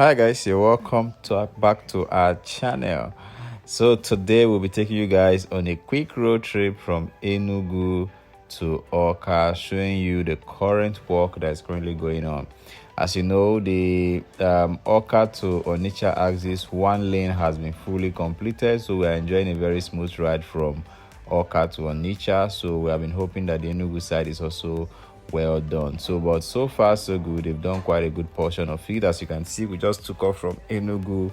Hi guys, you're welcome back to our channel. So today we'll be taking you guys on a quick road trip from Enugu to AWKA, showing you the current work that is currently going on. As you know, the AWKA to Onitsha axis, one lane has been fully completed, so we are enjoying a very smooth ride from AWKA to Onitsha. So we have been hoping that the Enugu side is also well done. But so far so good. They've done quite a good portion of it. As you can see, we just took off from Enugu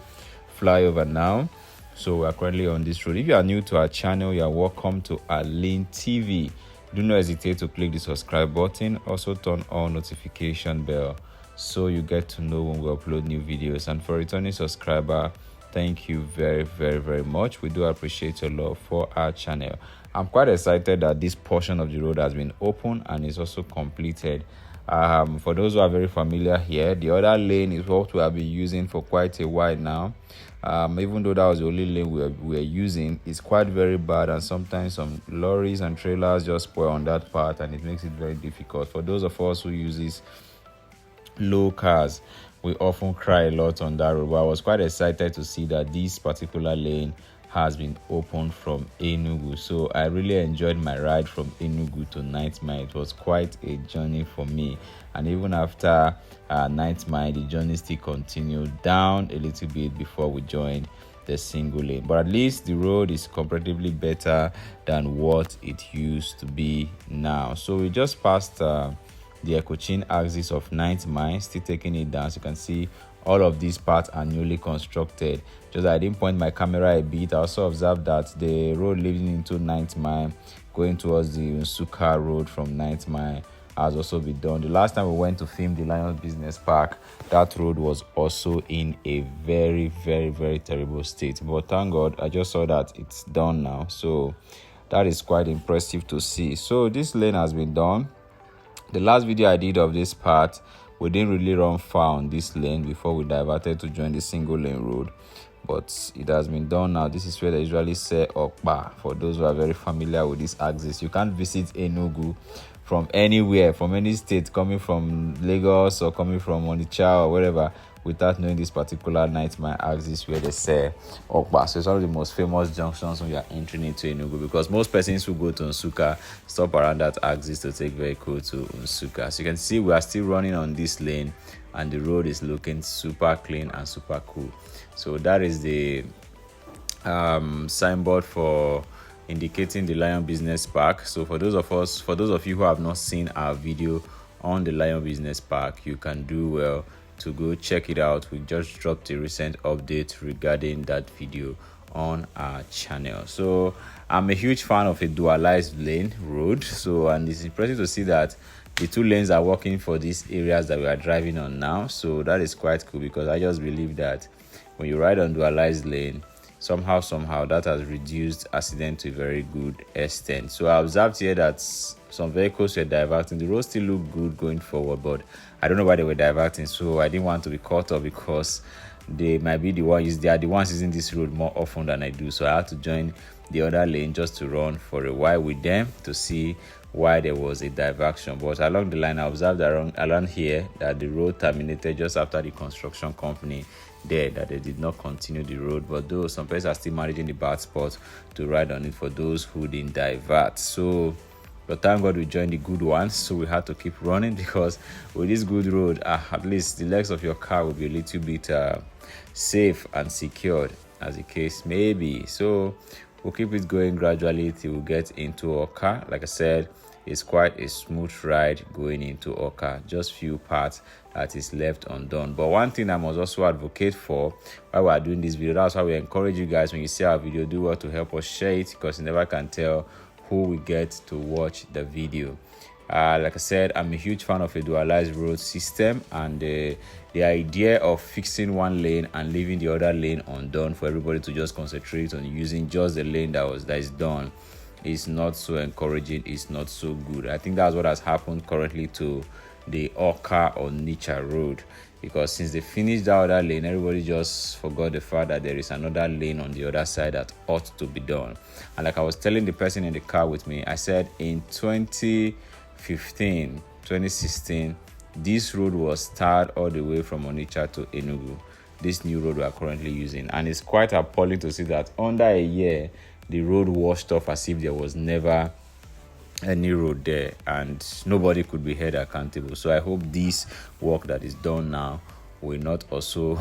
flyover now, so we are currently on this road. If you are new to our channel, you are welcome to Arlin TV. Do not hesitate to click the subscribe button. Also turn on notification bell so you get to know when we upload new videos. And for returning subscriber, thank you very much. We do appreciate your love for our channel. I'm quite excited that this portion of the road has been opened and is also completed. For those who are very familiar here, the other lane is what we have been using for quite a while now. Even though that was the only lane we were using, it's quite very bad, and sometimes some lorries and trailers just spoil on that part, and it makes it very difficult. For those of us who uses low cars, we often cry a lot on that road. But I was quite excited to see that this particular lane has been opened from Enugu. So I really enjoyed my ride from Enugu to Ninth Mile. It was quite a journey for me, and even after Ninth Mile, the journey still continued down a little bit before we joined the single lane. But at least the road is comparatively better than what it used to be now. So we just passed the Ekochin axis of Ninth Mile, still taking it down. As you can see, all of these parts are newly constructed. Just I didn't point my camera a bit. I also observed that the road leading into Ninth Mile, going towards the Sukuk road from Ninth Mile, has also been done. The last time we went to film the Lions Business Park, that road was also in a very terrible state. But thank God, I just saw that it's done now. So that is quite impressive to see. So this lane has been done. The last video I did of this part, we didn't really run far on this lane before we diverted to join the single lane road, but it has been done now. This is where they usually say Okpa. For those who are very familiar with this axis, you can't visit Enugu from anywhere, from any state, coming from Lagos or coming from Onitsha or wherever, without knowing this particular Ninth Mile axis where they say Okpa. So it's one of the most famous junctions when you are entering into Enugu, because most persons who go to Nsukka stop around that axis to take vehicle to Nsukka. So you can see we are still running on this lane, and the road is looking super clean and super cool. So that is the signboard for indicating the Lion Business Park. So for those of you who have not seen our video on the Lion Business Park, you can do well to go check it out. We just dropped a recent update regarding that video on our channel. So I'm a huge fan of a dualized lane road, and it's impressive to see that the two lanes are working for these areas that we are driving on now. So that is quite cool, because I just believe that when you ride on dualized lane, somehow that has reduced accident to a very good extent. So I observed here that some vehicles were diverting. The road still looked good going forward, but I don't know why they were diverting. So I didn't want to be caught up, because they might be the ones using this road more often than I do. So I had to join the other lane just to run for a while with them to see why there was a diversion. But along the line, I observed around here that the road terminated just after the construction company there, that they did not continue the road. But though some persons are still managing the bad spots to ride on it for those who didn't divert. So but thank God we joined the good ones, so we had to keep running, because with this good road, at least the legs of your car will be a little bit safe and secured, as the case may be. So we'll keep it going gradually till we get into AWKA. Like I said, it's quite a smooth ride going into AWKA. Just few parts that is left undone. But one thing I must also advocate for while we are doing this video, that's why we encourage you guys, when you see our video, do well to help us share it, because you never can tell who we get to watch the video. Like I said, I'm a huge fan of a dualized road system, and the idea of fixing one lane and leaving the other lane undone for everybody to just concentrate on using just the lane that is done is not so encouraging. It's not so good. I think that's what has happened currently to the AWKA Onitsha road, because since they finished that other lane, everybody just forgot the fact that there is another lane on the other side that ought to be done. And like I was telling the person in the car with me, I said in 2016, this road was tarred all the way from Onitsha to Enugu. this new road we are currently using. And it's quite appalling to see that under a year, the road washed off as if there was never any road there, and nobody could be held accountable. So I hope this work that is done now will not also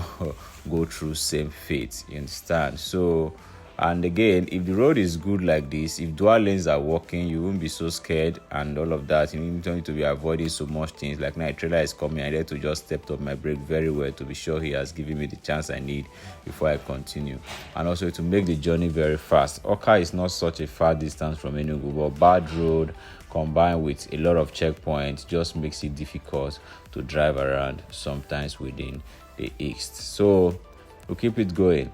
go through same fate. You understand? So, and again, if the road is good like this, if dual lanes are working, you won't be so scared and all of that. You need to be avoiding so much things. Like now, a trailer is coming, I need to just step up my brake very well to be sure he has given me the chance I need before I continue. And also to make the journey very fast. Awka is not such a far distance from Enugu, but bad road combined with a lot of checkpoints just makes it difficult to drive around sometimes within the east. So we'll keep it going.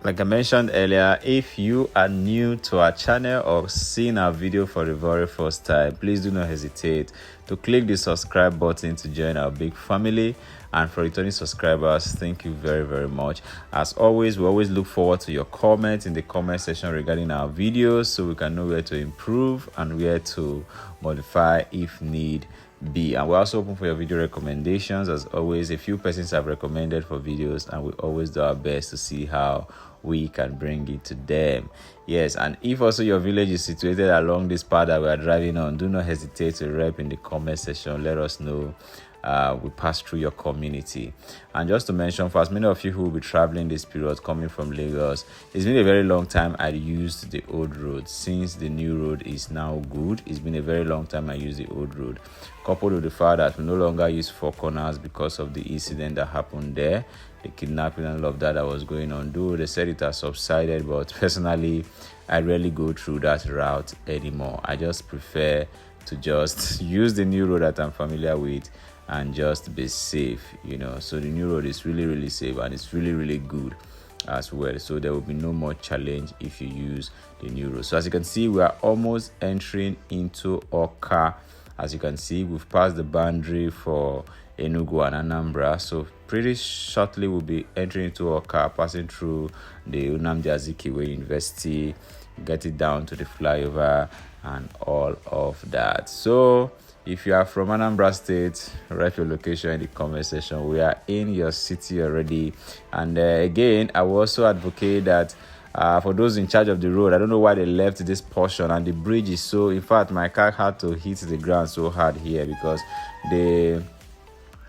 Like I mentioned earlier, if you are new to our channel or seeing our video for the very first time, please do not hesitate to click the subscribe button to join our big family. And for returning subscribers, thank you very, very much. As always, we always look forward to your comments in the comment section regarding our videos so we can know where to improve and where to modify if need be. And we're also open for your video recommendations. As always, a few persons have recommended for videos, and we always do our best to see how we can bring it to them. Yes, and if also your village is situated along this path that we are driving on, do not hesitate to rep in the comment section. Let us know. We pass through your community. And just to mention, for as many of you who will be traveling this period coming from Lagos, it's been a very long time I used the old road. Since the new road is now good, it's been a very long time I used the old road, coupled with the fact that we no longer use four corners because of the incident that happened there, the kidnapping and all of that was going on. Though they said it has subsided, but personally I rarely go through that route anymore. I just prefer to just use the new road that I'm familiar with and just be safe, So the new road is really, really safe, and it's really, really good as well. So there will be no more challenge if you use the new road. So as you can see, we are almost entering into AWKA. As you can see, we've passed the boundary for Enugu and ANAMBRA. So pretty shortly we'll be entering into AWKA, passing through the nnamdi University, get it down to the flyover and all of that. So if you are from Anambra State, write your location in the comment section. We are in your city already. And again, I will also advocate that for those in charge of the road, I don't know why they left this portion, and the bridge is so, in fact, my car had to hit the ground so hard here because the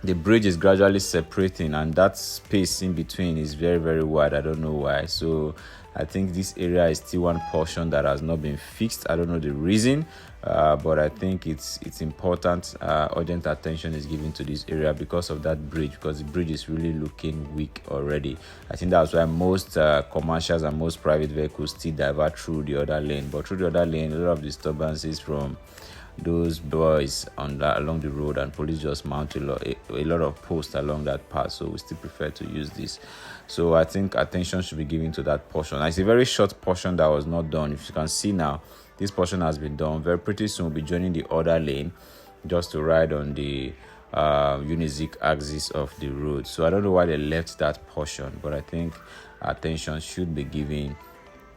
bridge is gradually separating, and that space in between is very, very wide. I don't know why. So I think this area is still one portion that has not been fixed. I don't know the reason, but I think it's important. Urgent attention is given to this area because of that bridge, because the bridge is really looking weak already. I think that's why most commercials and most private vehicles still divert through the other lane. But through the other lane, a lot of disturbances from those boys along the road, and police just mount a lot of posts along that path. So we still prefer to use this. So I think attention should be given to that portion. It's a very short portion that was not done. If you can see now, this portion has been done. Very pretty soon we'll be joining the other lane just to ride on the unique axis of the road. So I don't know why they left that portion, but I think attention should be given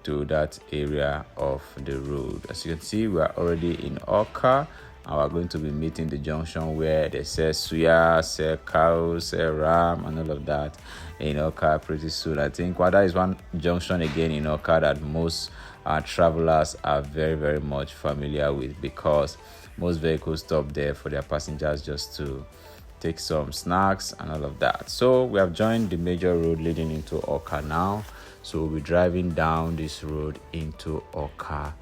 to that area of the road. As you can see, we are already in AWKA, and we're going to be meeting the junction where they sell suya, sell cows, sell ram, and all of that in AWKA pretty soon. I think that is one junction again in AWKA that most travelers are very, very much familiar with, because most vehicles stop there for their passengers just to take some snacks and all of that. So we have joined the major road leading into AWKA now. So we'll be driving down this road into AWKA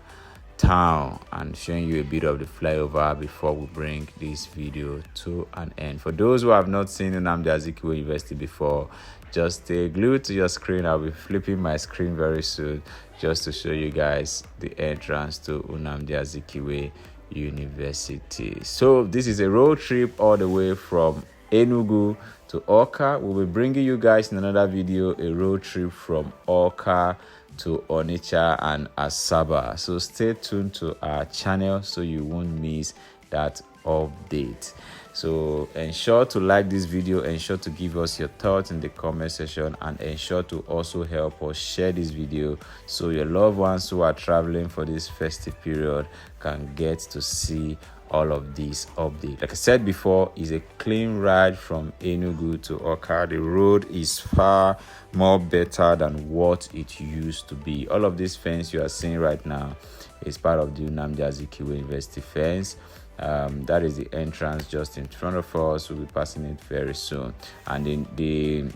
town and showing you a bit of the flyover before we bring this video to an end. For those who have not seen nnamdi University before, just stay glued to your screen. I'll be flipping my screen very soon just to show you guys the entrance to nnamdi University. So this is a road trip all the way from Enugu to AWKA. We'll be bringing you guys in another video a road trip from AWKA to Onitsha and Asaba. So stay tuned to our channel so you won't miss that update. So ensure to like this video, ensure to give us your thoughts in the comment section, and ensure to also help us share this video so your loved ones who are traveling for this festive period can get to see all of these updates. Like I said before, is a clean ride from Enugu to AWKA. The road is far more better than what it used to be. All of this fence you are seeing right now is part of the nnamdi University fence. That is the entrance just in front of us. We'll be passing it very soon. And in the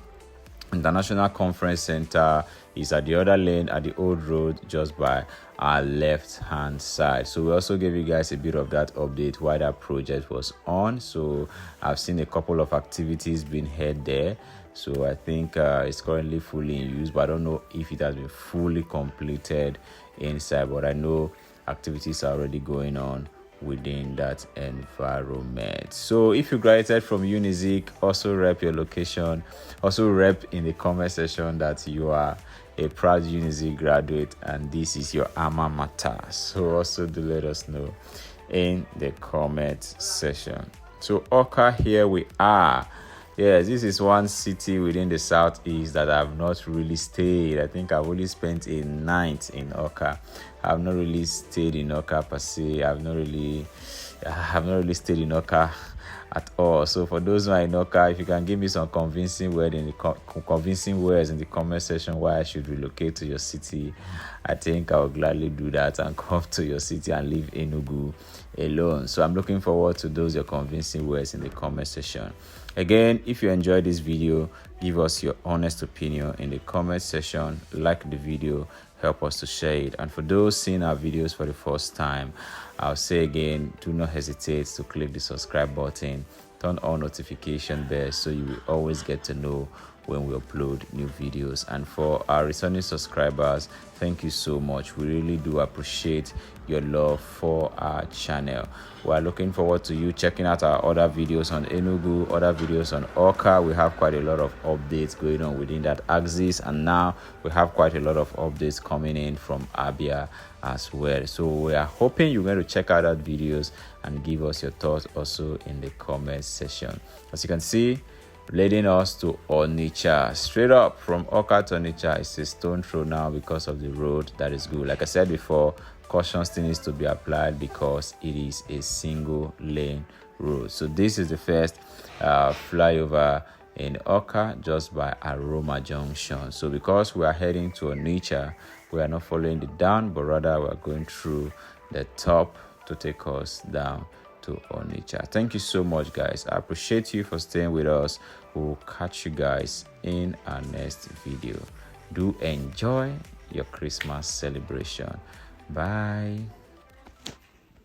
International Conference Center is at the other lane at the old road just by our left hand side. So we also gave you guys a bit of that update while that project was on. So I've seen a couple of activities being held there. So I think it's currently fully in use, but I don't know if it has been fully completed inside, but I know activities are already going on within that environment. So if you graduated from Unizik, also rep your location, also rep in the comment section that you are a proud Unizik graduate and this is your alma mater. So also do let us know in the comment section. So AWKA, here we are. Yes, this is one city within the southeast that I've not really stayed. I think I've only spent a night in AWKA. I've not really stayed in AWKA per se. I've not really stayed in AWKA at all. So for those who are in AWKA, if you can give me some convincing words in the comment section why I should relocate to your city, I think I'll gladly do that and come to your city and leave Enugu alone. So I'm looking forward to those your convincing words in the comment section. Again, if you enjoyed this video, give us your honest opinion in the comment section, like the video, help us to share it. And for those seeing our videos for the first time, I'll say again, do not hesitate to click the subscribe button, turn on notification bell so you will always get to know when we upload new videos. And for our returning subscribers, thank you so much. We really do appreciate your love for our channel. We are looking forward to you checking out our other videos on Enugu, other videos on AWKA. We have quite a lot of updates going on within that axis, and now we have quite a lot of updates coming in from Abia as well. So we are hoping you're going to check out our videos and give us your thoughts also in the comment section. As you can see, leading us to Onitsha, straight up from AWKA to Onitsha. It's a stone throw now because of the road that is good. Like I said before, caution still needs to be applied because it is a single lane road. So this is the first flyover in AWKA just by Aroma Junction. So because we are heading to Onitsha, we are not following the down, but rather we are going through the top to take us down to Onitsha. Thank you so much, guys. I appreciate you for staying with us. We'll catch you guys in our next video. Do enjoy your Christmas celebration. Bye.